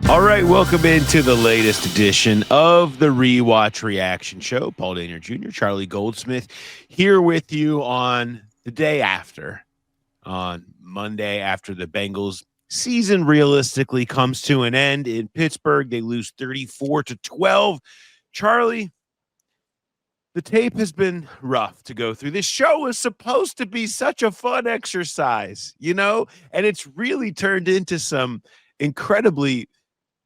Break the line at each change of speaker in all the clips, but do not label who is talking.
All right, welcome into the latest edition of the Rewatch Reaction Show. Paul Danier Jr., Charlie Goldsmith, here with you on the day after, on Monday, after the Bengals season realistically comes to an end in Pittsburgh. They lose 34-12. Charlie, the tape has been rough to go through. This show was supposed to be such a fun exercise, and it's really turned into some incredibly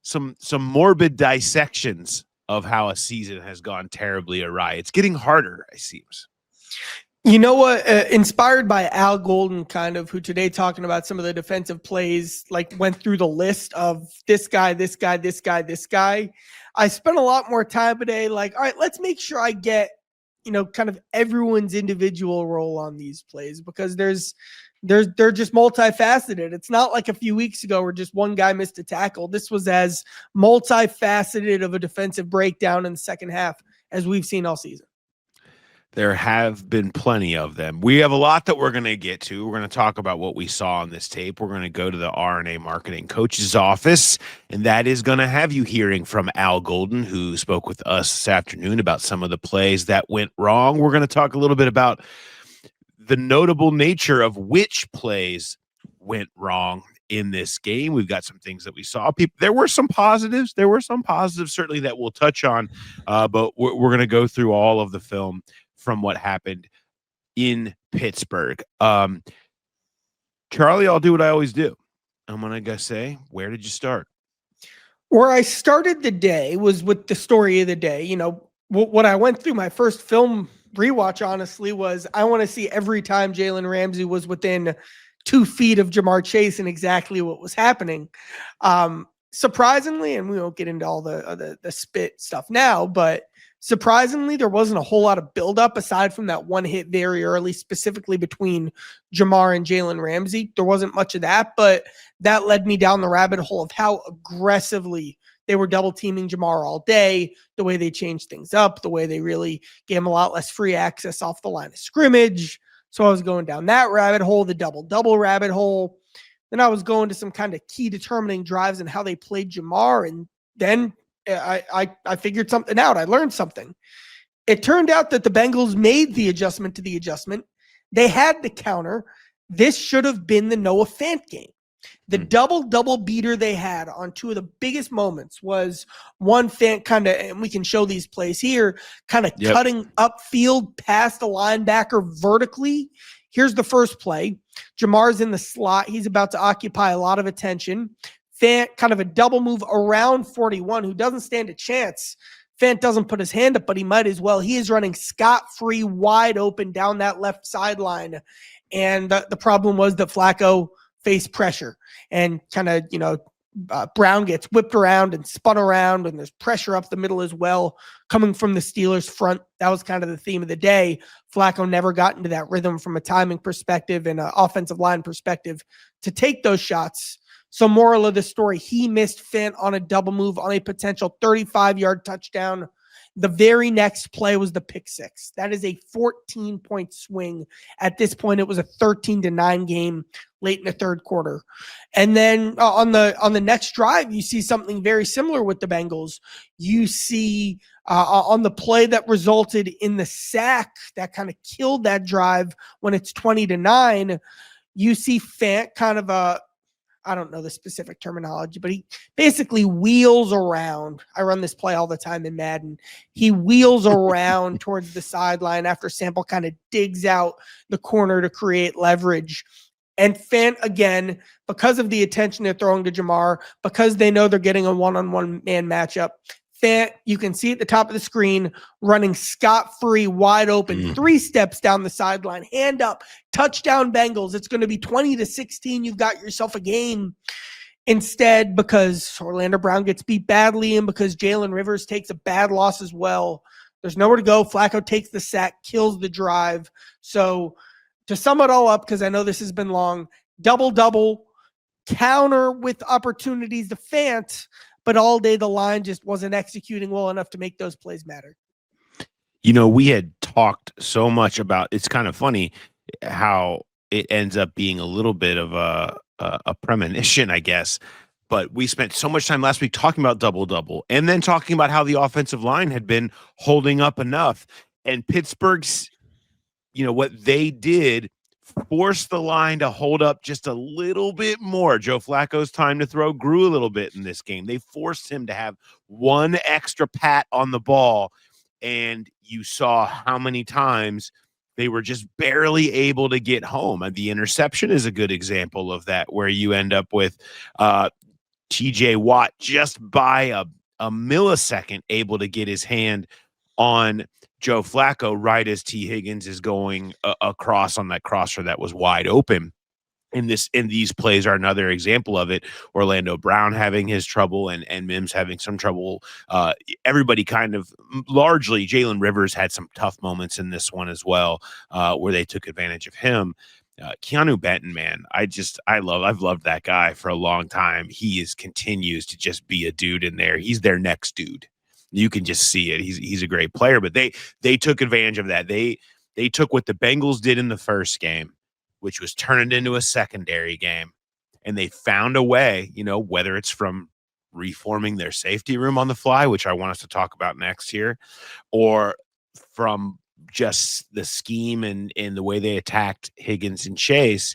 some morbid dissections of how a season has gone terribly awry. It's getting harder, it seems.
You know what? Inspired by Al Golden, who today talking about some of the defensive plays, went through the list of this guy, this guy, this guy, this guy. I spent a lot more time today, all right, let's make sure I get, kind of everyone's individual role on these plays, because they're just multifaceted. It's not like a few weeks ago where just one guy missed a tackle. This was as multifaceted of a defensive breakdown in the second half as we've seen all season.
There have been plenty of them. We have a lot that we're going to get to. We're going to talk about what we saw on this tape. We're going to go to the RNA marketing coach's office, and that is going to have you hearing from Al Golden, who spoke with us this afternoon about some of the plays that went wrong. We're going to talk a little bit about the notable nature of which plays went wrong in this game. We've got some things that we saw. There were some positives. Certainly that we'll touch on, but we're going to go through all of the film from what happened in Pittsburgh. Charlie, I'll do what I always do. I'm going to say, where did you start?
Where I started the day was with the story of the day. What I went through my first film rewatch, honestly, was I want to see every time Jalen Ramsey was within 2 feet of Jamar Chase and exactly what was happening. Surprisingly, and we won't get into all the spit stuff now, but surprisingly, there wasn't a whole lot of buildup aside from that one hit very early, specifically between Jamar and Jalen Ramsey. There wasn't much of that, but that led me down the rabbit hole of how aggressively they were double teaming Jamar all day, the way they changed things up, the way they really gave him a lot less free access off the line of scrimmage. So I was going down that rabbit hole, the double rabbit hole. Then I was going to some kind of key determining drives and how they played Jamar. And then I figured something out. I learned something. It turned out that the Bengals made the adjustment to the adjustment. They had the counter. This should have been the Noah Fant game. The double beater they had on two of the biggest moments was one Fant and we can show these plays here, cutting upfield past a linebacker vertically. Here's the first play. Jamar's in the slot. He's about to occupy a lot of attention. Fant, a double move around 41, who doesn't stand a chance. Fant doesn't put his hand up, but he might as well. He is running scot-free, wide open down that left sideline. And the problem was that Flacco faced pressure. And Brown gets whipped around and spun around, and there's pressure up the middle as well coming from the Steelers front. That was kind of the theme of the day. Flacco never got into that rhythm from a timing perspective and an offensive line perspective to take those shots. So moral of the story, he missed Fant on a double move on a potential 35-yard touchdown. The very next play was the pick six. That is a 14-point swing. At this point, it was a 13-9 game late in the third quarter. And then on the next drive, you see something very similar with the Bengals. You see on the play that resulted in the sack that kind of killed that drive when it's 20-9, you see Fant I don't know the specific terminology, but he basically wheels around. I run this play all the time in Madden. He wheels around towards the sideline after Sample kind of digs out the corner to create leverage. And Fant, again, because of the attention they're throwing to Jamar, because they know they're getting a one-on-one man matchup, Fant, you can see at the top of the screen, running scot-free, wide open, 3 steps down the sideline, hand up, touchdown Bengals. It's going to be 20-16. You've got yourself a game. Instead, because Orlando Brown gets beat badly and because Jalen Rivers takes a bad loss as well, there's nowhere to go. Flacco takes the sack, kills the drive. So to sum it all up, because I know this has been long, double, counter with opportunities to Fant, but all day the line just wasn't executing well enough to make those plays matter.
We had talked so much about, it's kind of funny how it ends up being a little bit of a premonition, I guess. But we spent so much time last week talking about double-double and then talking about how the offensive line had been holding up enough. And Pittsburgh's, what they did forced the line to hold up just a little bit more. Joe Flacco's time to throw grew a little bit in this game. They forced him to have one extra pat on the ball, and you saw how many times they were just barely able to get home. And the interception is a good example of that, where you end up with TJ Watt just by a millisecond able to get his hand on Joe Flacco right as T. Higgins is going across on that crosser that was wide open. And these plays are another example of it. Orlando Brown having his trouble and Mims having some trouble. Everybody kind of largely, Jalen Rivers had some tough moments in this one as well, where they took advantage of him. Keanu Benton, man, I've loved that guy for a long time. He continues to just be a dude in there. He's their next dude. You can just see it. He's a great player, but they took advantage of that. They took what the Bengals did in the first game, which was turn it into a secondary game, and they found a way, whether it's from reforming their safety room on the fly, which I want us to talk about next here, or from just the scheme and the way they attacked Higgins and Chase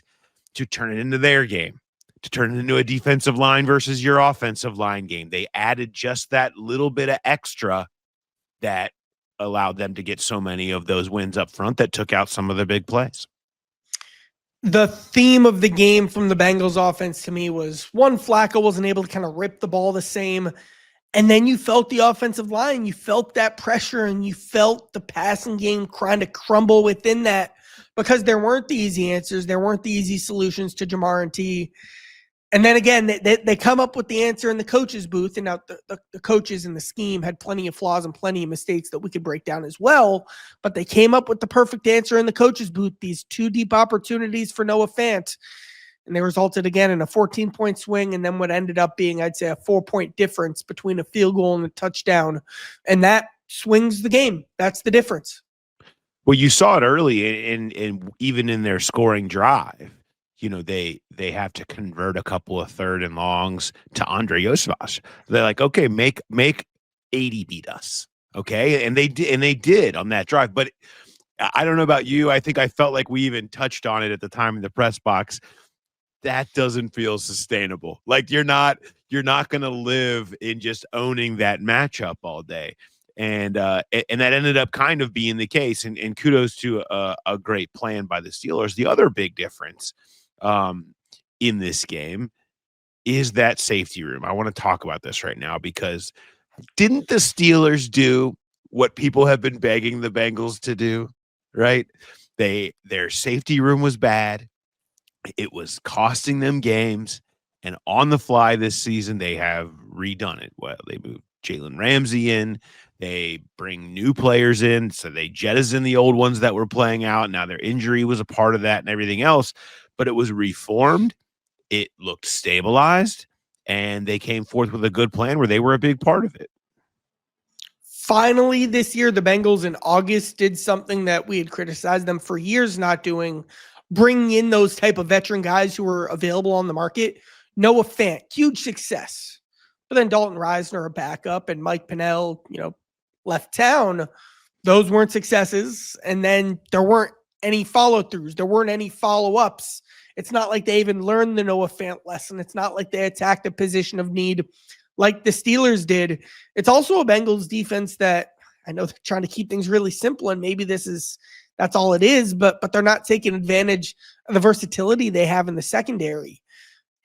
to turn it into their game, to turn it into a defensive line versus your offensive line game. They added just that little bit of extra that allowed them to get so many of those wins up front that took out some of the big plays.
The theme of the game from the Bengals offense to me was, one, Flacco wasn't able to kind of rip the ball the same. And then you felt the offensive line, you felt that pressure, and you felt the passing game trying to crumble within that, because there weren't the easy answers. There weren't the easy solutions to Jamar and T. And then again, they come up with the answer in the coach's booth. And now the coaches in the scheme had plenty of flaws and plenty of mistakes that we could break down as well. But they came up with the perfect answer in the coach's booth, these two deep opportunities for Noah Fant. And they resulted again in a 14-point swing, and then what ended up being, I'd say, a 4-point difference between a field goal and a touchdown. And that swings the game. That's the difference.
Well, you saw it early in even in their scoring drive. They have to convert a couple of third and longs to Andre Yosvash. They're like, okay, make 80 beat us. Okay. And they did on that drive. But I don't know about you. I think I felt like we even touched on it at the time in the press box. That doesn't feel sustainable. Like you're not going to live in just owning that matchup all day. And that ended up kind of being the case. And kudos to a great plan by the Steelers. The other big difference in this game is that safety room. I want to talk about this right now, because didn't the Steelers do what people have been begging the Bengals to do, right? Their safety room was bad. It was costing them games, and on the fly this season, they have redone it. Well, they moved Jalen Ramsey in. They bring new players in, so they jettison the old ones that were playing out. Now their injury was a part of that and everything else, but it was reformed. It looked stabilized, and they came forth with a good plan where they were a big part of it.
Finally, this year, the Bengals in August did something that we had criticized them for years not doing, bringing in those type of veteran guys who were available on the market. Noah Fant, huge success. But then Dalton Reisner, a backup, and Mike Pennell, left town. Those weren't successes. And then there weren't any follow-throughs. There weren't any follow-ups. It's not like they even learned the Noah Fant lesson. It's not like they attacked a position of need like the Steelers did. It's also a Bengals defense that, I know they're trying to keep things really simple, and maybe that's all it is, but they're not taking advantage of the versatility they have in the secondary.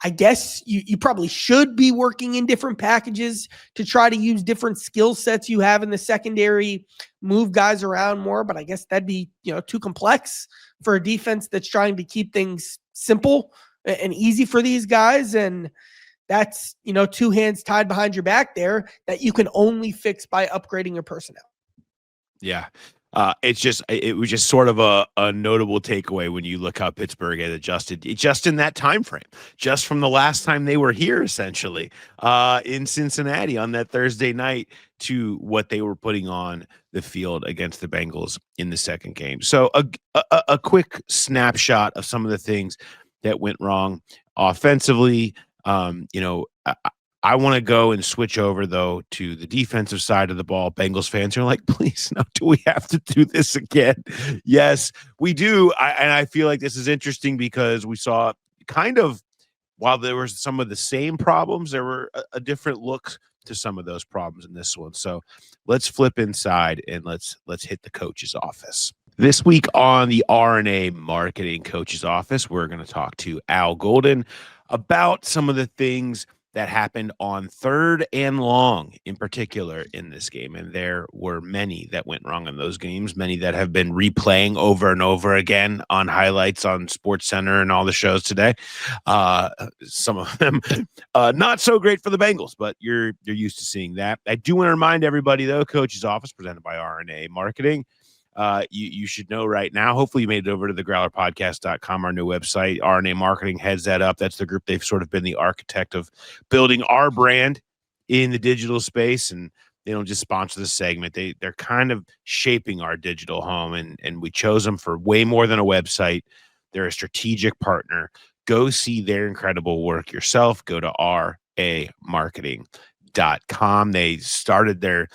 I guess you probably should be working in different packages to try to use different skill sets you have in the secondary, move guys around more, but I guess that'd be, too complex for a defense that's trying to keep things simple and easy for these guys. And that's, two hands tied behind your back there that you can only fix by upgrading your personnel.
Yeah. It was just sort of a notable takeaway when you look how Pittsburgh had adjusted just in that time frame, just from the last time they were here, essentially, in Cincinnati on that Thursday night, to what they were putting on the field against the Bengals in the second game. So a quick snapshot of some of the things that went wrong offensively. I want to go and switch over, though, to the defensive side of the ball. Bengals fans are like, please, no, do we have to do this again? Yes, we do. And I feel like this is interesting because we saw kind of, while there was some of the same problems, there were a different look to some of those problems in this one. So let's flip inside and let's hit the coach's office. This week on the RNA Marketing Coach's Office, we're going to talk to Al Golden about some of the things that happened on 3rd and long in particular in this game. And there were many that went wrong in those games, many that have been replaying over and over again on highlights on SportsCenter and all the shows today. Some of them not so great for the Bengals, but you're used to seeing that. I do want to remind everybody, though, Coach's Office presented by RNA Marketing. You should know right now. Hopefully you made it over to the growlerpodcast.com, our new website. RNA Marketing heads that up. That's the group. They've sort of been the architect of building our brand in the digital space, and they don't just sponsor the segment. They're kind of shaping our digital home, and we chose them for way more than a website. They're a strategic partner. Go see their incredible work yourself. Go to ramarketing.com. They started they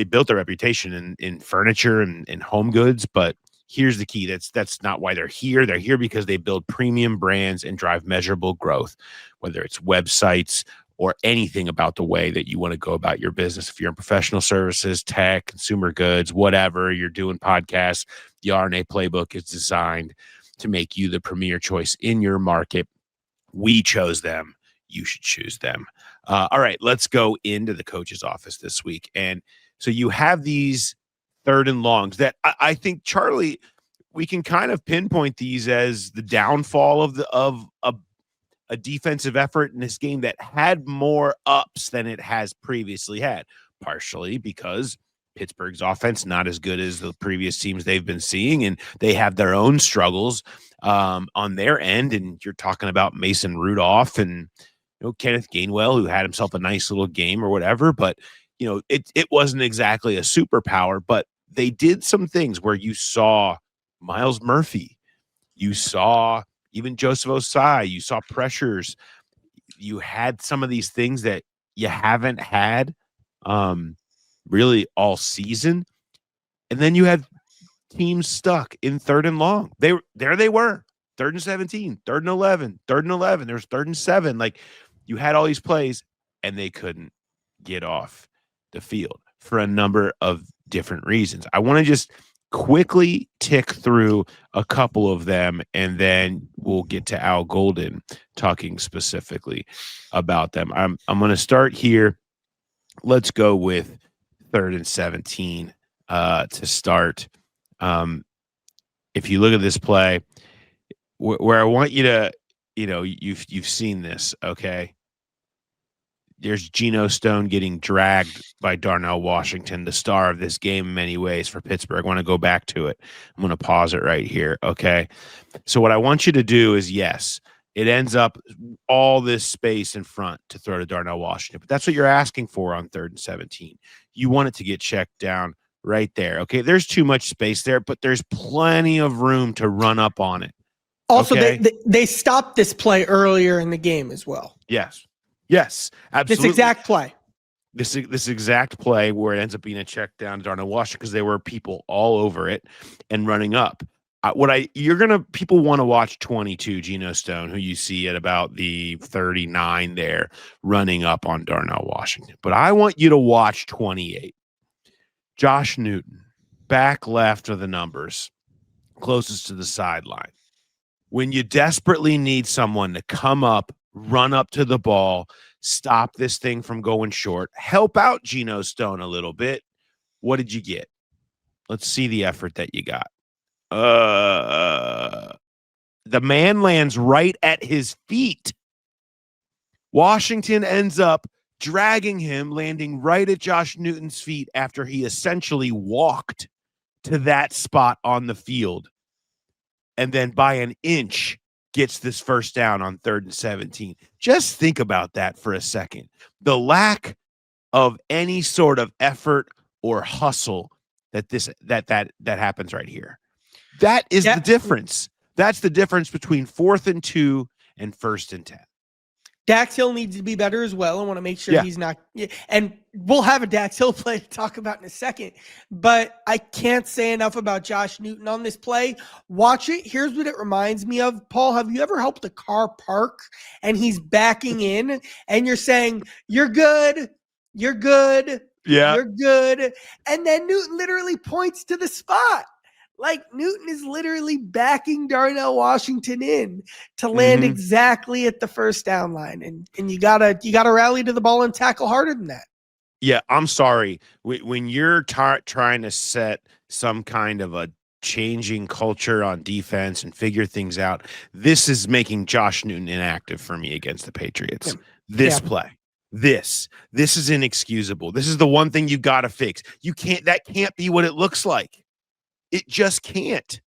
built their reputation in furniture and home goods, but here's the key. That's not why they're here. They're here because they build premium brands and drive measurable growth, whether it's websites or anything about the way that you want to go about your business. If you're in professional services, tech, consumer goods, whatever, you're doing podcasts, the RNA playbook is designed to make you the premier choice in your market. We chose them. You should choose them. All right, let's go into the coach's office this week. And so you have these 3rd and longs that I think, Charlie, we can kind of pinpoint these as the downfall of a defensive effort in this game that had more ups than it has previously had, partially because Pittsburgh's offense not as good as the previous teams they've been seeing, and they have their own struggles on their end. And you're talking about Mason Rudolph and Kenneth Gainwell, who had himself a nice little game or whatever, but it wasn't exactly a superpower. But they did some things where you saw Miles Murphy, you saw even Joseph Osai, you saw pressures, you had some of these things that you haven't had really all season, and then you had teams stuck in 3rd and long. They were 3rd and 17, 3rd and 11, 3rd and 11. There was 3rd and 7. Like, you had all these plays, and they couldn't get off the field for a number of different reasons. I want to just quickly tick through a couple of them, and then we'll get to Al Golden talking specifically about them. I'm going to start here. Let's go with 3rd and 17 to start. If you look at this play, where I want you to, you've seen this, okay? There's Geno Stone getting dragged by Darnell Washington, the star of this game in many ways for Pittsburgh. I want to go back to it. I'm going to pause it right here, okay? So what I want you to do is, yes, it ends up all this space in front to throw to Darnell Washington, but that's what you're asking for on 3rd and 17. You want it to get checked down right there, okay? There's too much space there, but there's plenty of room to run up on it.
Also,
okay?
they stopped this play earlier in the game as well.
Yes, absolutely.
This exact play.
This exact play where it ends up being a check down to Darnell Washington because there were people all over it and running up. People want to watch 22 Geno Stone, who you see at about the 39 there, running up on Darnell Washington. But I want you to watch 28. Josh Newton, back left of the numbers, closest to the sideline. When you desperately need someone to come up, run up to the ball, stop this thing from going short, help out Geno Stone a little bit, what did you get? Let's see the effort that you got. The man lands right at his feet. Washington ends up dragging him, landing right at Josh Newton's feet after he essentially walked to that spot on the field. And then by an inch gets this first down on 3rd and 17. Just think about that for a second. The lack of any sort of effort or hustle that happens right here. That is the difference. That's the difference between 4th and 2 and 1st and 10.
Dax Hill needs to be better as well. I want to make sure
Yeah.
he's not. And we'll have a Dax Hill play to talk about in a second. But I can't say enough about Josh Newton on this play. Watch it. Here's what it reminds me of. Paul, have you ever helped a car park and he's backing in and you're saying, "You're good. You're good.
Yeah.
You're good." And then Newton literally points to the spot. Like Newton is literally backing Darnell Washington in to land exactly at the first down line. And you gotta rally to the ball and tackle harder than that.
Yeah, I'm sorry. When you're trying to set some kind of a changing culture on defense and figure things out, this is making Josh Newton inactive for me against the Patriots. This play. This is inexcusable. This is the one thing you got to fix. That can't be what it looks like. It just can't.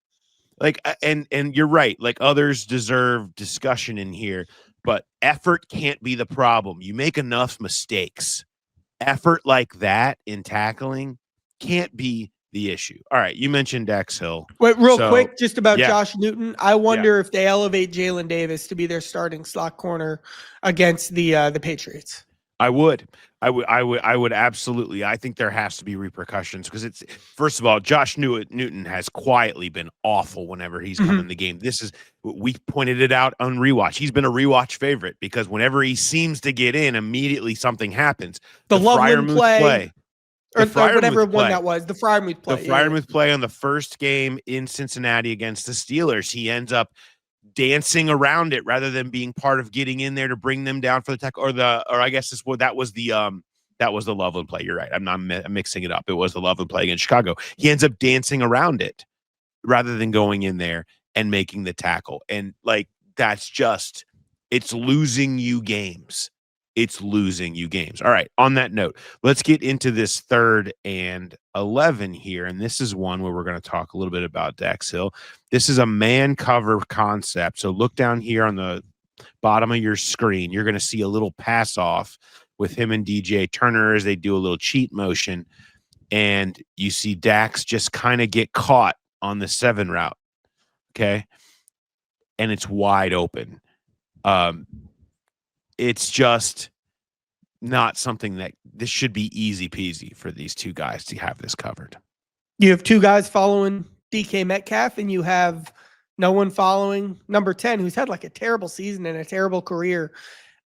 Like, and you're right. Like, others deserve discussion in here, but effort can't be the problem. You make enough mistakes. Effort like that in tackling can't be the issue. All right, you mentioned Dax Hill.
Wait, real quick, just about Josh Newton. I wonder if they elevate Jalen Davis to be their starting slot corner against the Patriots.
I would absolutely. I think there has to be repercussions because it's, first of all, Josh Newton has quietly been awful whenever he's come in the game. We pointed it out on Rewatch. He's been a Rewatch favorite because whenever he seems to get in, immediately something happens.
The Loveland play. Or whatever one that was, the Freiermuth play.
The Freiermuth play on the first game in Cincinnati against the Steelers. He ends up dancing around it rather than being part of getting in there to bring them down for the tackle. Or I guess that was the Loveland play. You're right. I'm mixing it up. It was the Loveland play against Chicago. He ends up dancing around it rather than going in there and making the tackle. And like, that's just, it's losing you games. It's losing you games. All right. On that note, let's get into this 3rd and 11 here. And this is one where we're going to talk a little bit about Dax Hill. This is a man cover concept. So look down here on the bottom of your screen. You're going to see a little pass off with him and DJ Turner as they do a little cheat motion. And you see Dax just kind of get caught on the 7 route. Okay. And it's wide open. It's just not something that this should be easy peasy for these two guys to have this covered.
You have 2 guys following DK Metcalf and you have no one following number 10, who's had like a terrible season and a terrible career.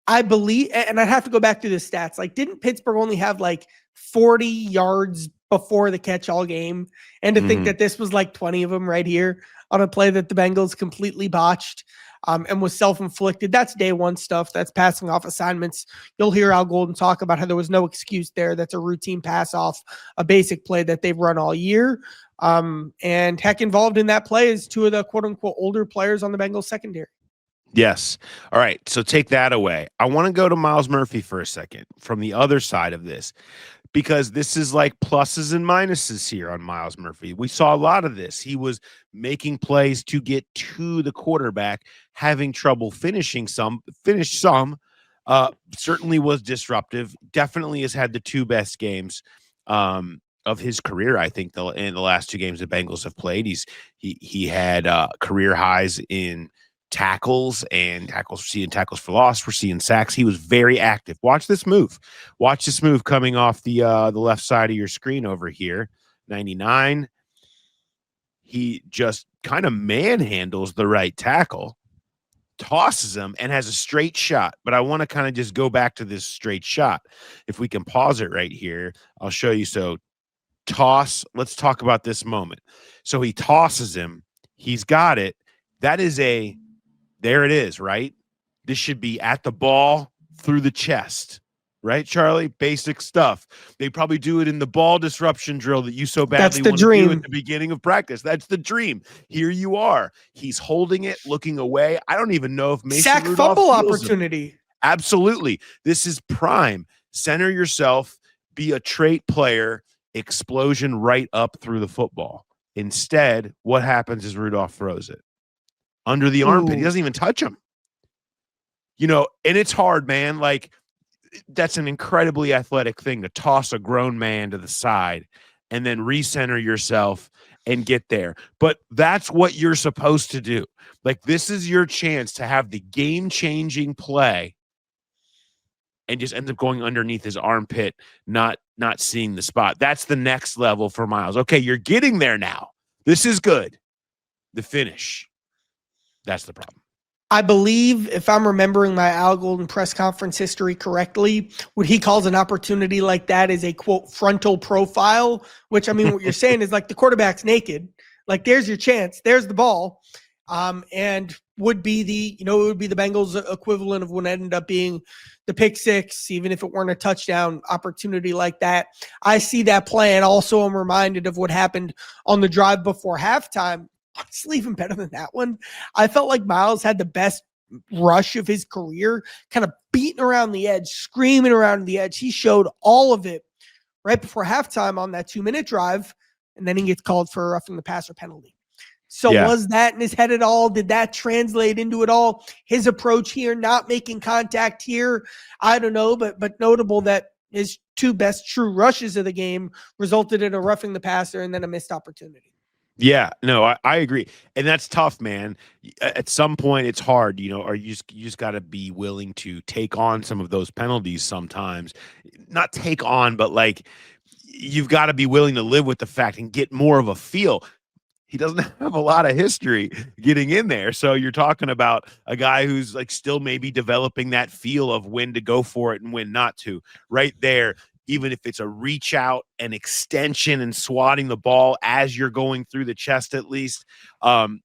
I believe, and I'd have to go back to the stats. Like, didn't Pittsburgh only have like 40 yards before the catch all game? And to think that this was like 20 of them right here on a play that the Bengals completely botched. And was self-inflicted. That's day one stuff. That's passing off assignments. You'll hear Al Golden talk about how there was no excuse there. That's a routine pass off, a basic play that they've run all year. And heck, involved in that play is 2 of the quote-unquote older players on the Bengals secondary.
Yes. All right. So take that away. I want to go to Myles Murphy for a second from the other side of this, because this is like pluses and minuses here on Myles Murphy. We saw a lot of this. He was making plays to get to the quarterback, having trouble finishing some, certainly was disruptive. Definitely has had the 2 best games of his career. I think in the last 2 games the Bengals have played, he had career highs in tackles and tackles. We're seeing tackles for loss. We're seeing sacks. He was very active. Watch this move. Watch this move coming off the left side of your screen over here. 99. He just kind of manhandles the right tackle, tosses him, and has a straight shot. But I want to kind of just go back to this straight shot. If we can pause it right here, I'll show you. So toss. Let's talk about this moment. So he tosses him. He's got it. There it is, right? This should be at the ball through the chest, right, Charlie? Basic stuff. They probably do it in the ball disruption drill that you so badly want to do at the beginning of practice. That's the dream. Here you are. He's holding it, looking away. I don't even know if Mason
sack
Rudolph
fumble opportunity.
Absolutely. This is prime. Center yourself, be a trait player, explosion right up through the football. Instead, what happens is Rudolph throws it under the armpit. He doesn't even touch him. And it's hard, man. Like, that's an incredibly athletic thing to toss a grown man to the side and then recenter yourself and get there. But that's what you're supposed to do. Like, this is your chance to have the game-changing play and just ends up going underneath his armpit, not seeing the spot. That's the next level for Miles. Okay, you're getting there now. This is good. The finish. That's the problem.
I believe, if I'm remembering my Al Golden press conference history correctly, what he calls an opportunity like that is a, quote, frontal profile, which, I mean, what you're saying is like the quarterback's naked. Like, there's your chance. There's the ball. And would be it would be the Bengals equivalent of what ended up being the pick six, even if it weren't a touchdown opportunity like that. I see that play, and also I'm reminded of what happened on the drive before halftime. Honestly, even better than that one. I felt like Miles had the best rush of his career, kind of beating around the edge, screaming around the edge. He showed all of it right before halftime on that 2-minute drive, and then he gets called for a roughing the passer penalty. So was that in his head at all? Did that translate into it all? His approach here, not making contact here, I don't know, but notable that his two best true rushes of the game resulted in a roughing the passer and then a missed opportunity.
Yeah, no, I agree. And that's tough, man. At some point it's hard, or you just got to be willing to take on some of those penalties sometimes. Not take on, but like you've got to be willing to live with the fact and get more of a feel. He doesn't have a lot of history getting in there. So you're talking about a guy who's like still maybe developing that feel of when to go for it and when not to. Right there, even if it's a reach out and extension and swatting the ball as you're going through the chest, at least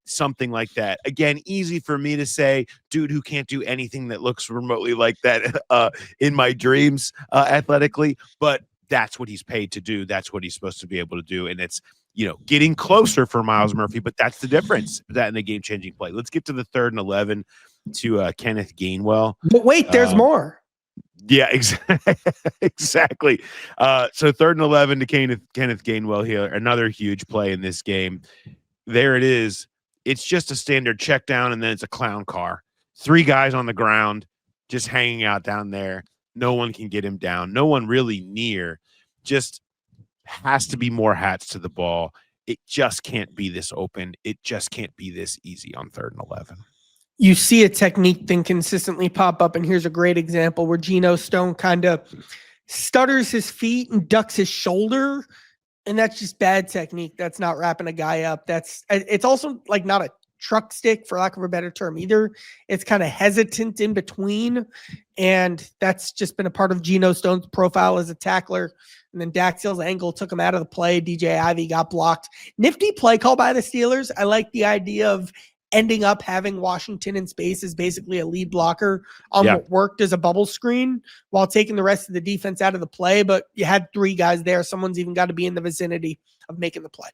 something like that. Again, easy for me to say, dude who can't do anything that looks remotely like that in my dreams athletically, but that's what he's paid to do. That's what he's supposed to be able to do. And it's, getting closer for Myles Murphy, but that's the difference, that in the game-changing play. Let's get to the 3rd and 11 to Kenneth Gainwell.
But wait, there's more.
Yeah, exactly. So 3rd and 11 to Kenneth Gainwell here. Another huge play in this game. There it is. It's just a standard check down, and then it's a clown car. 3 guys on the ground just hanging out down there. No one can get him down. No one really near. Just has to be more hats to the ball. It just can't be this open. It just can't be this easy on 3rd and 11.
You see a technique thing consistently pop up, and here's a great example where Geno Stone kind of stutters his feet and ducks his shoulder, and that's just bad technique. That's not wrapping a guy up. It's also like not a truck stick, for lack of a better term either. It's kind of hesitant in between, and that's just been a part of Geno Stone's profile as a tackler. And then Dax Hill's angle took him out of the play. DJ Ivy got blocked. Nifty play call by the Steelers. I like the idea of ending up having Washington in space as basically a lead blocker on what worked as a bubble screen while taking the rest of the defense out of the play. But you had 3 guys there. Someone's even got to be in the vicinity of making the play.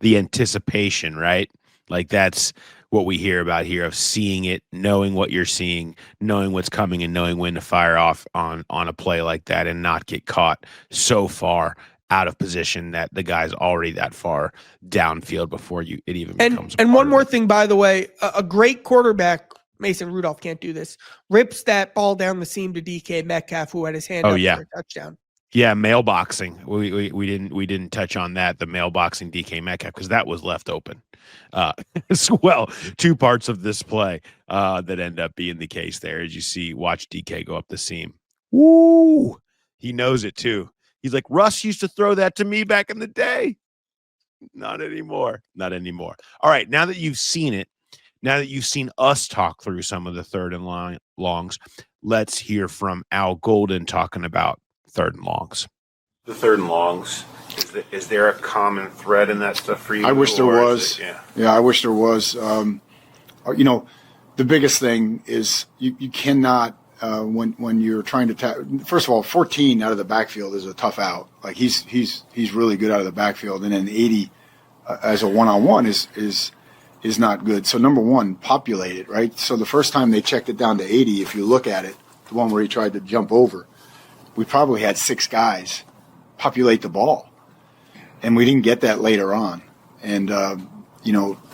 The anticipation, right? Like that's what we hear about here, of seeing it, knowing what you're seeing, knowing what's coming, and knowing when to fire off on a play like that and not get caught so far out of position that the guy's already that far downfield before it even becomes.
And one more thing, by the way, a great quarterback, Mason Rudolph, can't do this. Rips that ball down the seam to DK Metcalf, who had his hand up for a touchdown.
Yeah, mailboxing. We didn't touch on that. The mailboxing DK Metcalf, because that was left open as well. 2 parts of this play that end up being the case there, as you watch DK go up the seam. Woo! He knows it too. He's like, Russ used to throw that to me back in the day. Not anymore. Not anymore. All right, now that you've seen it, now that you've seen us talk through some of the 3rd and longs, let's hear from Al Golden talking about 3rd and longs. The 3rd and longs. Is there a common thread in that stuff for you?
I wish there was. Yeah, I wish there was. The biggest thing is you cannot when you're trying to first of all, 14 out of the backfield is a tough out. Like he's really good out of the backfield, and then 80 as a one-on-one is not good. So number one, populate it, right? So the first time they checked it down to 80, if you look at it, the one where he tried to jump over, we probably had 6 guys populate the ball, and we didn't get that later on. And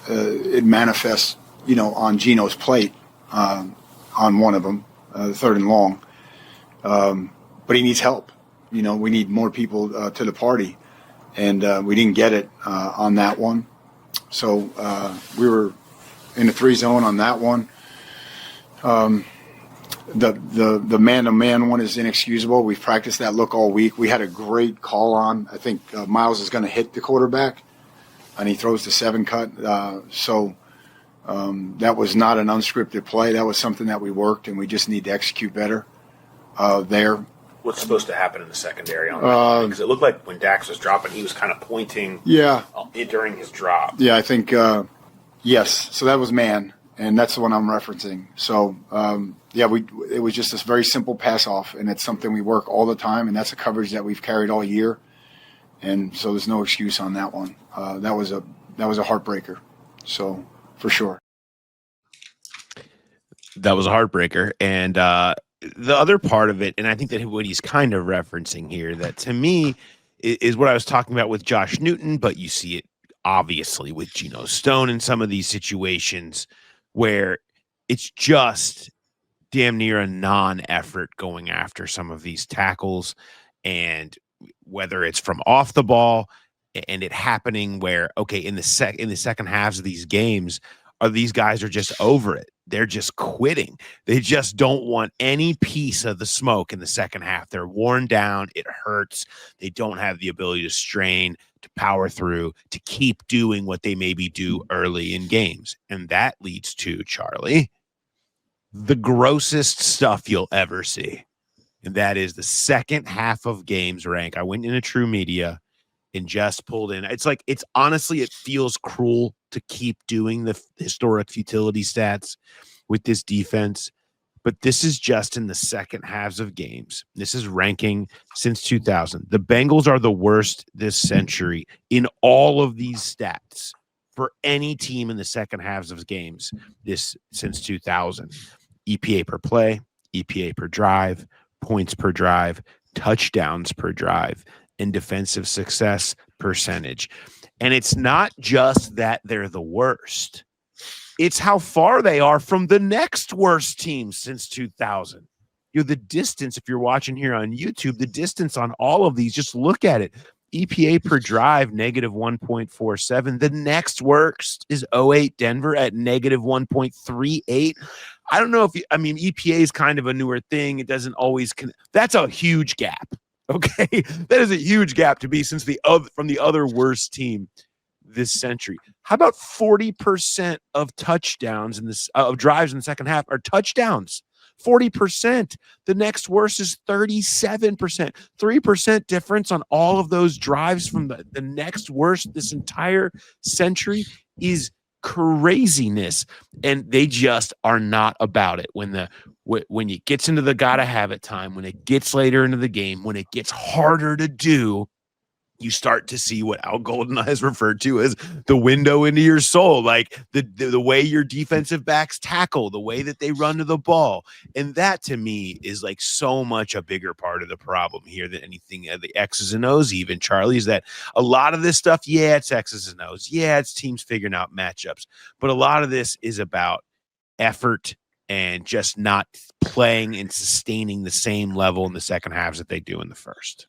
it manifests on Geno's plate on one of them, the 3rd and long. But he needs help. We need more people to the party, and we didn't get it on that one. So we were in the 3 zone on that one. The man-to-man one is inexcusable. We've practiced that look all week. We had a great call on. I think Miles is going to hit the quarterback, and he throws the 7 cut. So that was not an unscripted play. That was something that we worked, and we just need to execute better there.
What's supposed to happen in the secondary on that? Because it looked like when Dax was dropping, he was kind of pointing during his drop.
Yeah, I think, yes. So that was man, and that's the one I'm referencing. So, it was just this very simple pass off, and it's something we work all the time, and that's a coverage that we've carried all year. And so there's no excuse on that one. That was a heartbreaker. So, for sure.
That was a heartbreaker. And the other part of it, and I think that what he's kind of referencing here, that to me is what I was talking about with Josh Newton, but you see it obviously with Geno Stone in some of these situations where it's just damn near a non-effort going after some of these tackles, and whether it's from off the ball and it happening where, okay, in the second halves of these games, these guys are just over it. They're just quitting. They just don't want any piece of the smoke in the second half. They're worn down. It hurts. They don't have the ability to strain, to power through, to keep doing what they maybe do early in games. And that leads to, Charlie, the grossest stuff you'll ever see. And that is the second half of games rank. I went into True Media and just pulled in. It's honestly, it feels cruel to keep doing the historic futility stats with this defense, but this is just in the second halves of games. This is ranking since 2000. The Bengals are the worst this century in all of these stats for any team in the second halves of games since 2000. EPA per play, EPA per drive, points per drive, touchdowns per drive, and defensive success percentage. And it's not just that they're the worst. It's how far they are from the next worst team since 2000. The distance, if you're watching here on YouTube, the distance on all of these, just look at it. EPA per drive, negative 1.47. The next worst is 08 Denver at negative 1.38. I don't know EPA is kind of a newer thing. It doesn't always that's a huge gap. Okay, that is a huge gap to be from the other worst team this century. How about 40% of touchdowns of drives in the second half are touchdowns? 40%. The next worst is 37%. 3% difference on all of those drives from the next worst this entire century is craziness, and they just are not about it. When it gets into the gotta have it time, when it gets later into the game, when it gets harder to do, you start to see what Al Golden has referred to as the window into your soul, like the way your defensive backs tackle, the way that they run to the ball. And that to me is like so much a bigger part of the problem here than anything the X's and O's, even, Charlie, is that a lot of this stuff, it's X's and O's. Yeah, it's teams figuring out matchups. But a lot of this is about effort and just not playing and sustaining the same level in the second halves that they do in the first.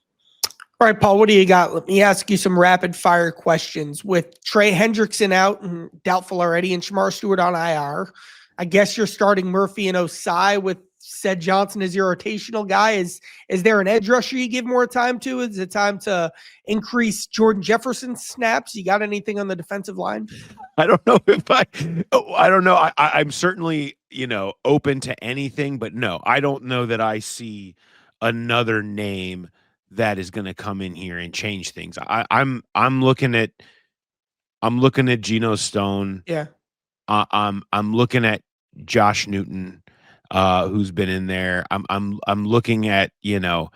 All right, Paul, what do you got? Let me ask you some rapid fire questions. With Trey Hendrickson out and doubtful already and Shamar Stewart on IR, I guess you're starting Murphy and Osai with Sed Johnson as your rotational guy. Is there an edge rusher you give more time to? Is it time to increase Jordan Jefferson's snaps? You got anything on the defensive line?
I don't know I don't know. I'm certainly, open to anything, but no, I don't know that I see another name that is going to come in here and change things. I'm looking at Geno Stone.
Yeah.
I'm looking at Josh Newton, who's been in there. I'm looking at, maybe it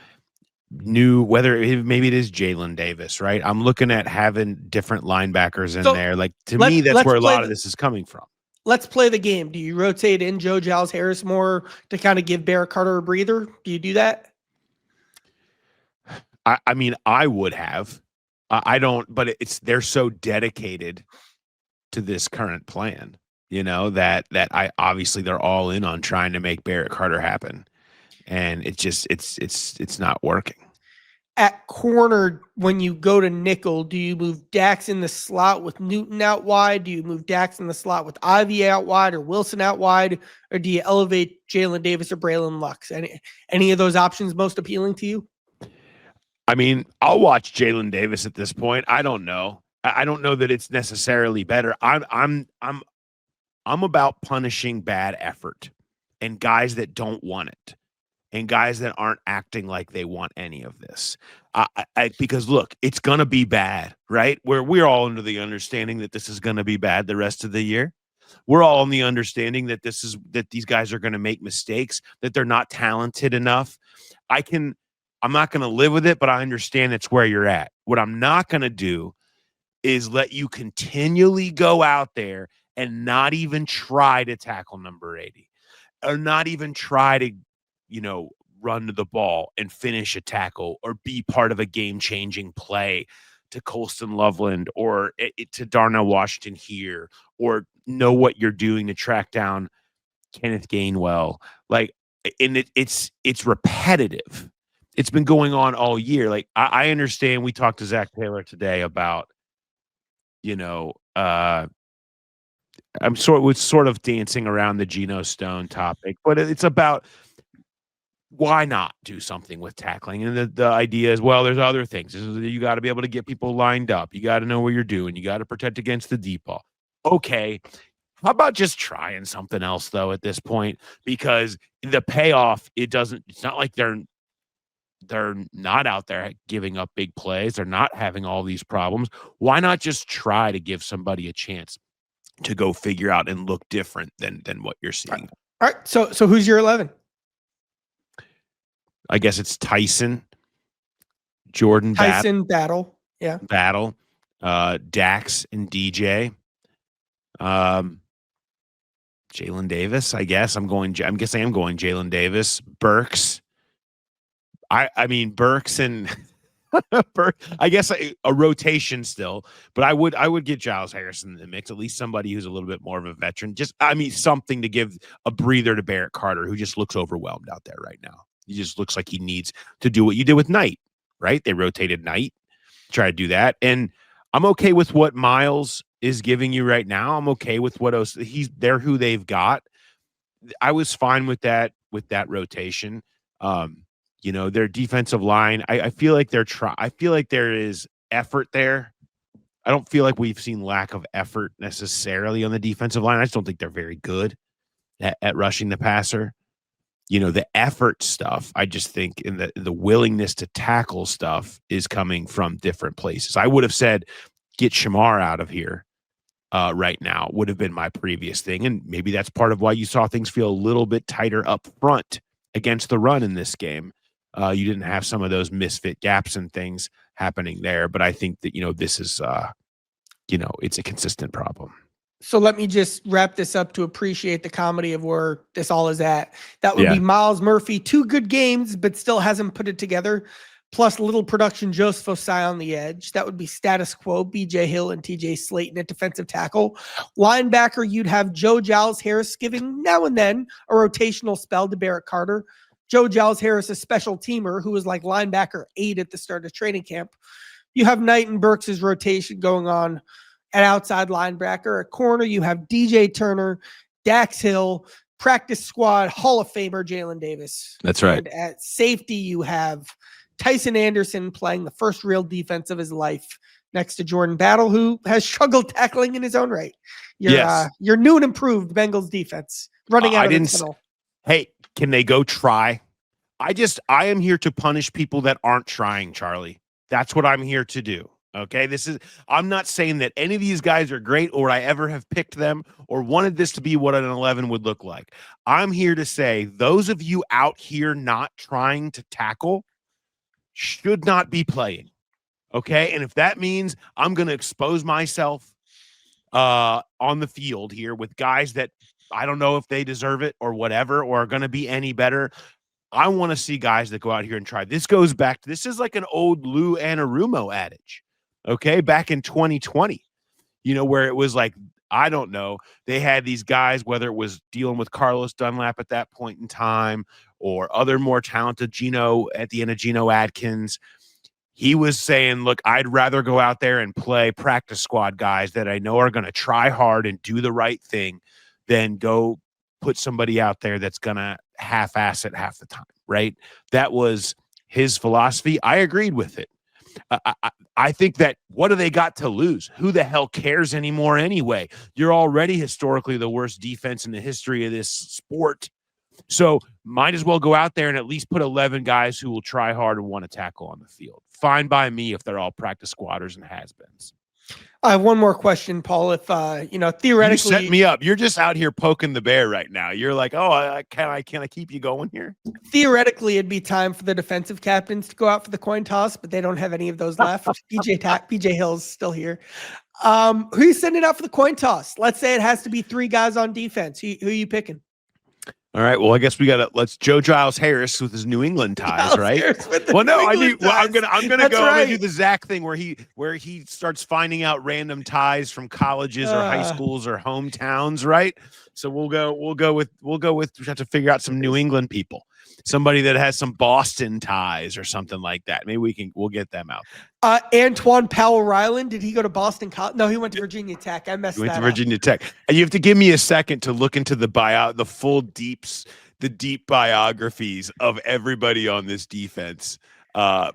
is Jalen Davis, right? I'm looking at having different linebackers in there. Like, to me, that's where a lot of this is coming from. Let's
play the game. Do you rotate in Joe Giles Harris more to kind of give Barrett Carter a breather? Do you do that?
I would have. I don't, but they're so dedicated to this current plan, that I obviously they're all in on trying to make Barrett Carter happen, and it's not working.
At corner, when you go to nickel, do you move Dax in the slot with Newton out wide? Do you move Dax in the slot with Ivy out wide or Wilson out wide? Or do you elevate Jalen Davis or Braylon Lux? Any of those options most appealing to you?
I mean, I'll watch Jalen Davis at this point. I don't know. I don't know that it's necessarily better. I'm about punishing bad effort and guys that don't want it and guys that aren't acting like they want any of this. Because look, it's gonna be bad, right? We're all under the understanding that this is gonna be bad the rest of the year. We're all in the understanding that these guys are gonna make mistakes, that they're not talented enough. I'm not gonna live with it, but I understand it's where you're at. What I'm not gonna do is let you continually go out there and not even try to tackle number 80 or not even try to, run to the ball and finish a tackle or be part of a game-changing play to Colston Loveland or to Darnell Washington here or know what you're doing to track down Kenneth Gainwell. And it's repetitive. It's been going on all year. Like, I understand we talked to Zach Taylor today about, I'm sort of dancing around the Geno Stone topic, but it's about why not do something with tackling? And the idea is, well, there's other things. You got to be able to get people lined up. You got to know what you're doing. You got to protect against the deep ball. Okay. How about just trying something else though at this point? Because the payoff, it's not like they're not out there giving up big plays. They're not having all these problems. Why not just try to give somebody a chance to go figure out and look different than what you're seeing?
All right. So who's your 11?
I guess it's Tyson, Jordan,
Battle. Yeah.
Battle, Dax and DJ. Jalen Davis, I guess. I'm guessing I'm going Jalen Davis. Burks. I mean Burks and I guess a rotation still, but I would get Giles Harrison in the mix, at least somebody who's a little bit more of a veteran. Something to give a breather to Barrett Carter, who just looks overwhelmed out there right now. He just looks like he needs to do what you did with Knight, right? They rotated Knight, try to do that. And I'm okay with what Miles is giving you right now. I'm okay with what else they're who they've got. I was fine with that rotation. Their defensive line, I feel like I feel like there is effort there. I don't feel like we've seen lack of effort necessarily on the defensive line. I just don't think they're very good at rushing the passer. The effort stuff, I just think in the willingness to tackle stuff is coming from different places. I would have said, get Shamar out of here right now would have been my previous thing. And maybe that's part of why you saw things feel a little bit tighter up front against the run in this game. You didn't have some of those misfit gaps and things happening there. But I think that, this is, it's a consistent problem.
So let me just wrap this up to appreciate the comedy of where this all is at. That would be Miles Murphy, 2 good games, but still hasn't put it together. Plus little production, Joseph Osai on the edge. That would be status quo, BJ Hill and TJ Slayton at defensive tackle. Linebacker, you'd have Joe Giles Harris giving now and then a rotational spell to Barrett Carter. Joe Giles Harris, a special teamer who was like linebacker 8 at the start of training camp. You have Knight and Burks' rotation going on at outside linebacker. At corner, you have DJ Turner, Dax Hill, practice squad Hall of Famer Jalen Davis.
That's right.
And at safety, you have Tyson Anderson playing the first real defense of his life next to Jordan Battle, who has struggled tackling in his own right. Your new and improved Bengals defense running out of the tunnel.
Hey, can they go try? I am here to punish people that aren't trying, Charlie. That's what I'm here to do. Okay, I'm not saying that any of these guys are great or I ever have picked them or wanted this to be what an 11 would look like. I'm here to say those of you out here not trying to tackle should not be playing. Okay, and if that means I'm going to expose myself on the field here with guys that I don't know if they deserve it or whatever or are going to be any better, I want to see guys that go out here and try. This is like an old Lou Anarumo adage. Okay, back in 2020, where it was like, I don't know, they had these guys, whether it was dealing with Carlos Dunlap at that point in time or other more talented Geno at the end of Geno Adkins, he was saying, look, I'd rather go out there and play practice squad guys that I know are going to try hard and do the right thing than go put somebody out there that's going to half-ass it half the time, right? That was his philosophy. I agreed with it. I think that what do they got to lose? Who the hell cares anymore anyway? You're already historically the worst defense in the history of this sport. So might as well go out there and at least put 11 guys who will try hard and want to tackle on the field. Fine by me if they're all practice squatters and has-beens.
I have one more question, Paul. If theoretically,
you set me up. You're just out here poking the bear right now. You're like, oh, can I keep you going here?
Theoretically, it'd be time for the defensive captains to go out for the coin toss, but they don't have any of those left. PJ Hill's still here. Who you sending out for the coin toss? Let's say it has to be 3 guys on defense. Who are you picking?
All right. Well, I guess let's Joe Giles Harris with his New England ties, right? I'm gonna do the Zach thing where he starts finding out random ties from colleges or high schools or hometowns, right? So we'll go with we have to figure out some New England people. Somebody that has some Boston ties or something like that. Maybe we'll get them out there.
Antoine Powell-Ryland, did he go to Boston College? No, he went to Virginia Tech. I messed that up. He went to
Virginia Tech. And you have to give me a second to look into the deep biographies of everybody on this defense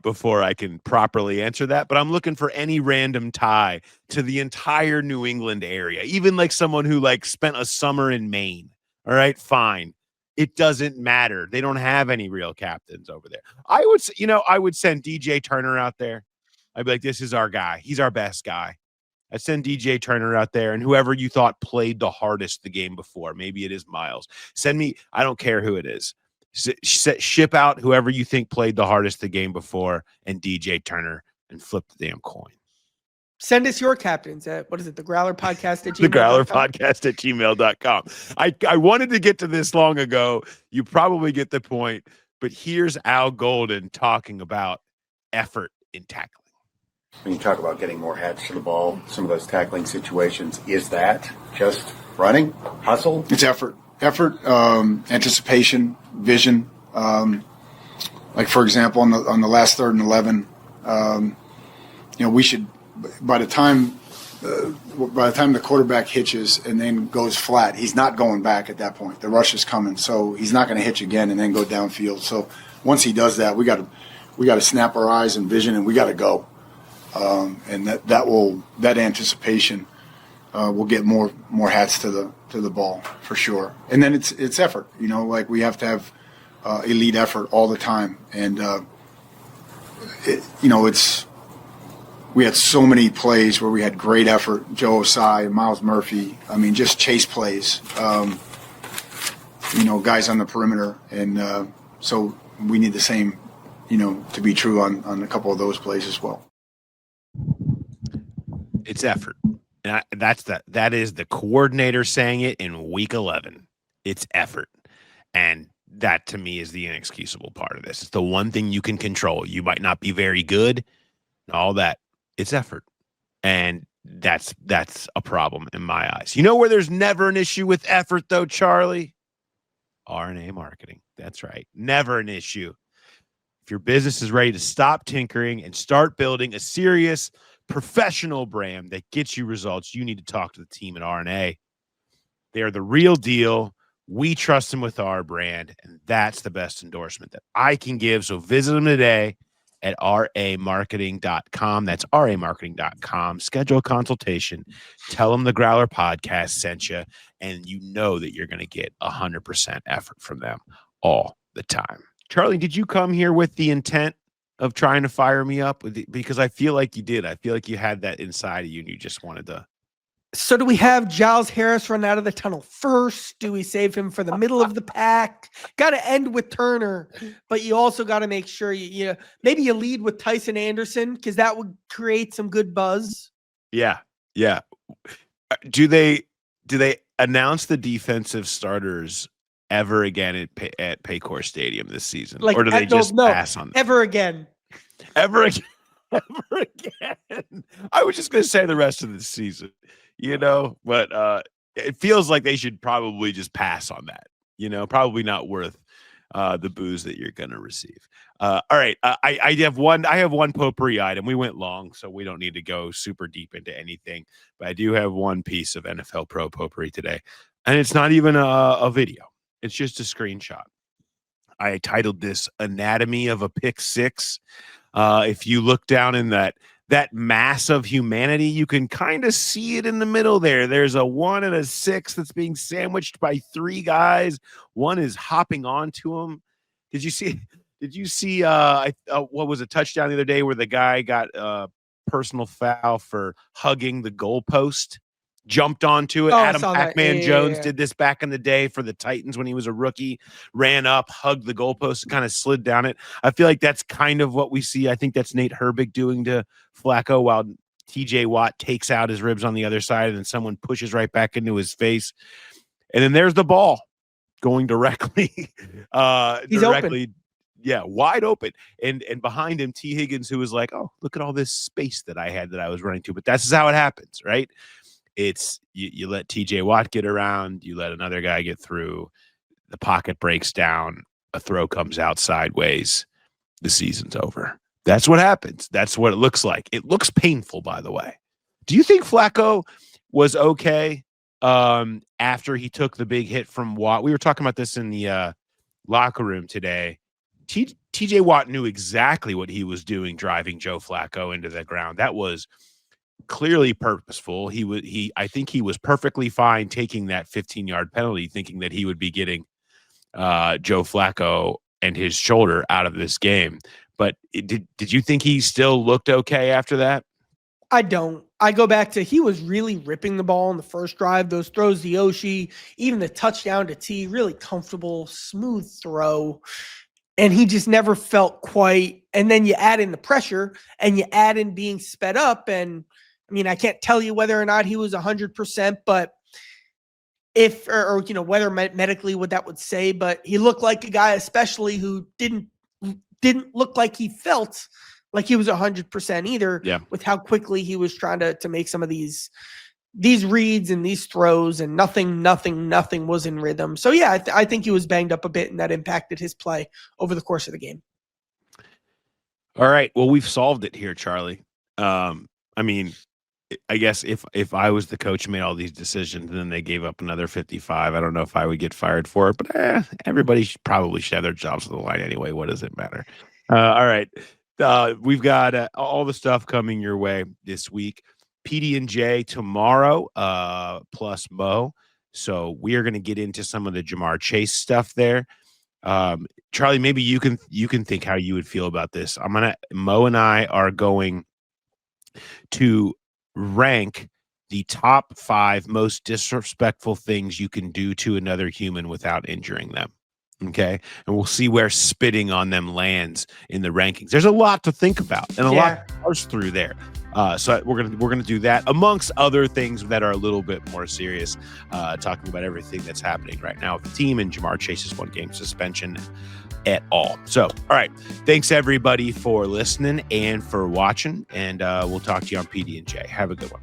before I can properly answer that. But I'm looking for any random tie to the entire New England area, even like someone who spent a summer in Maine. All right, fine. It doesn't matter. They don't have any real captains over there. I would send DJ Turner out there. I'd be like, this is our guy. He's our best guy. I'd send DJ Turner out there and whoever you thought played the hardest the game before. Maybe it is Miles. Send me, I don't care who it is. Ship out whoever you think played the hardest the game before and DJ Turner and flip the damn coin.
Send us your captains at, what is it, the Growler Podcast at gmail.com?
The Growler Podcast at gmail.com. I wanted to get to this long ago. You probably get the point, but here's Al Golden talking about effort in tackling.
When you talk about getting more hats to the ball, some of those tackling situations, is that just running, hustle?
It's effort, anticipation, vision. Like for example, on the last 3rd and 11, we should. By the time the quarterback hitches and then goes flat, he's not going back at that point. The rush is coming, so he's not going to hitch again and then go downfield. So once he does that, we got to snap our eyes and vision, and we got to go. And that anticipation will get more hats to the ball for sure. And then it's effort. We have to have elite effort all the time, and we had so many plays where we had great effort. Joe Osai, Miles Murphy. I mean, just chase plays. Guys on the perimeter, and so we need the same, to be true on a couple of those plays as well.
It's effort. And that is the coordinator saying it in week 11. It's effort. And that to me is the inexcusable part of this. It's the one thing you can control. You might not be very good and all that. It's effort. And that's a problem in my eyes. You know where there's never an issue with effort though, Charlie? RNA marketing. That's right. Never an issue. If your business is ready to stop tinkering and start building a serious professional brand that gets you results, you need to talk to the team at RNA. They are the real deal. We trust them with our brand, and that's the best endorsement that I can give. So visit them today at ramarketing.com. That's ramarketing.com. Schedule a consultation. Tell them the Growler Podcast sent you, and you know that you're going to get 100% effort from them all the time. Charlie, did you come here with the intent of trying to fire me up? Because I feel like you did. I feel like you had that inside of you and you just wanted to.
So do we have Giles Harris run out of the tunnel first? Do we save him for the middle of the pack? Got to end with Turner, but you also got to make sure maybe you lead with Tyson Anderson because that would create some good buzz.
Yeah. Do they announce the defensive starters ever again at Paycor Stadium this season, or do they just pass on them?
Ever again?
Ever again? I was just going to say the rest of the season. But it feels like they should probably just pass on that, probably not worth the booze that you're going to receive. All right. I have one potpourri item. We went long, so we don't need to go super deep into anything. But I do have one piece of NFL Pro potpourri today, and it's not even a video. It's just a screenshot. I titled this "Anatomy of a Pick Six." If you look down in that mass of humanity, you can kind of see it in the middle there. There's a 1 and a 6 that's being sandwiched by 3 guys. One is hopping onto him. Did you see what was a touchdown the other day where the guy got a personal foul for hugging the goalpost? Jumped onto it.
Oh,
Adam
I saw that.
Pac-Man Jones
Yeah.
did this back in the day for the Titans when he was a rookie, ran up, hugged the goalpost, and kind of slid down it. I feel like that's kind of what we see. I think that's Nate Herbig doing to Flacco while TJ Watt takes out his ribs on the other side and then someone pushes right back into his face. And then there's the ball going directly.
He's open.
Yeah, wide open. And behind him, T. Higgins, who was like, oh, look at all this space that I had that I was running to. But that's just how it happens, right? It's you let TJ Watt get around, you let another guy get through, the pocket breaks down, a throw comes out sideways, the season's over. That's what happens. That's what it looks like. It looks painful, by the way. Do you think Flacco was okay after he took the big hit from Watt? We were talking about this in the locker room today. TJ Watt knew exactly what he was doing driving Joe Flacco into the ground. That was clearly purposeful. I think he was perfectly fine taking that 15-yard penalty, thinking that he would be getting Joe Flacco and his shoulder out of this game. But did you think he still looked okay after that?
I don't. I go back to he was really ripping the ball in the first drive. Those throws to Yoshi, even the touchdown to T, really comfortable, smooth throw. And he just never felt quite. And then you add in the pressure and you add in being sped up. And I mean, I can't tell you whether or not he was 100%, but if, or whether medically what that would say, but he looked like a guy, especially who didn't look like he felt like he was 100% either.
Yeah.
With how quickly he was trying to make some of these reads and these throws, and nothing was in rhythm. So yeah, I think he was banged up a bit, and that impacted his play over the course of the game.
All right. Well, we've solved it here, Charlie. I mean, I guess if I was the coach and made all these decisions and then they gave up another 55, I don't know if I would get fired for it, but everybody should have their jobs on the line anyway. What does it matter? All right. We've got all the stuff coming your way this week. PD&J tomorrow, plus Mo. So we are going to get into some of the Jamar Chase stuff there. Charlie, maybe you can think how you would feel about this. Mo and I are going to rank the top 5 most disrespectful things you can do to another human without injuring them. Okay. And we'll see where spitting on them lands in the rankings. There's a lot to think about and a lot to parse through there. So we're gonna do that amongst other things that are a little bit more serious, talking about everything that's happening right now with the team and Jamar Chase's 1-game suspension at all. So, all right. Thanks everybody for listening and for watching, and we'll talk to you on PD&J. Have a good one.